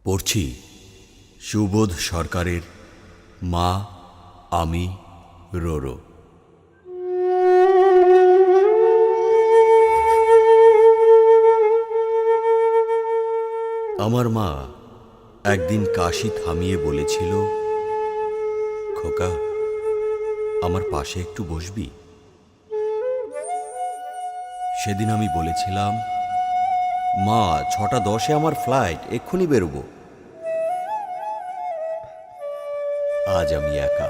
পড়ছি সুবোধ সরকারের মা আমি রোরো। আমার মা একদিন কাশি থামিয়ে বলেছিল, খোকা আমার পাশে একটু বসবি? সেদিন আমি বলেছিলাম, মা 6:10 আমার ফ্লাইট, এক্ষুনি বেরোবো। আজ আমি একা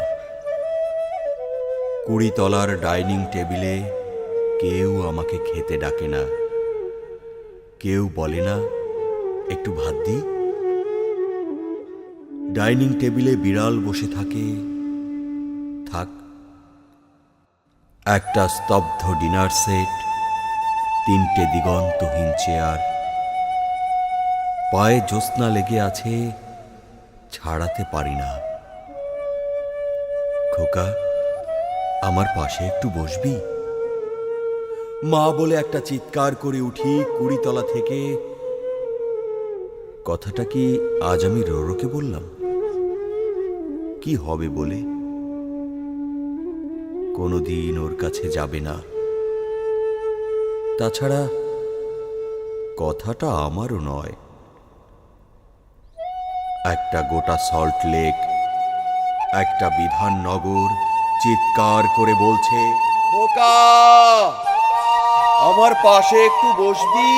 20 তলার ডাইনিং টেবিলে। কেউ আমাকে খেতে ডাকে না, কেউ বলে না একটু ভাত দি। ডাইনিং টেবিলে বিড়াল বসে থাকে, থাক। একটা স্তব্ধ ডিনার সেট, 3টে দিগন্তহীন চেয়ার, পায়ে জ্যোৎস্না লেগে আছে, ছাড়াতে পারি না। খোকা আমার পাশে একটু বসবি? মা বলে একটা চিৎকার করে উঠি 20 তলা থেকে। কথাটা কি আজ আমি রোরোকে বললাম? কি হবে বলে? কোনোদিন ওর কাছে যাবে না। তাছাড়া কথাটা আমারও নয়। একটা গোটা সল্ট লেক, একটা বিধাননগর চিৎকার করে বলছে, খোকা আমার পাশে একটু বসবি?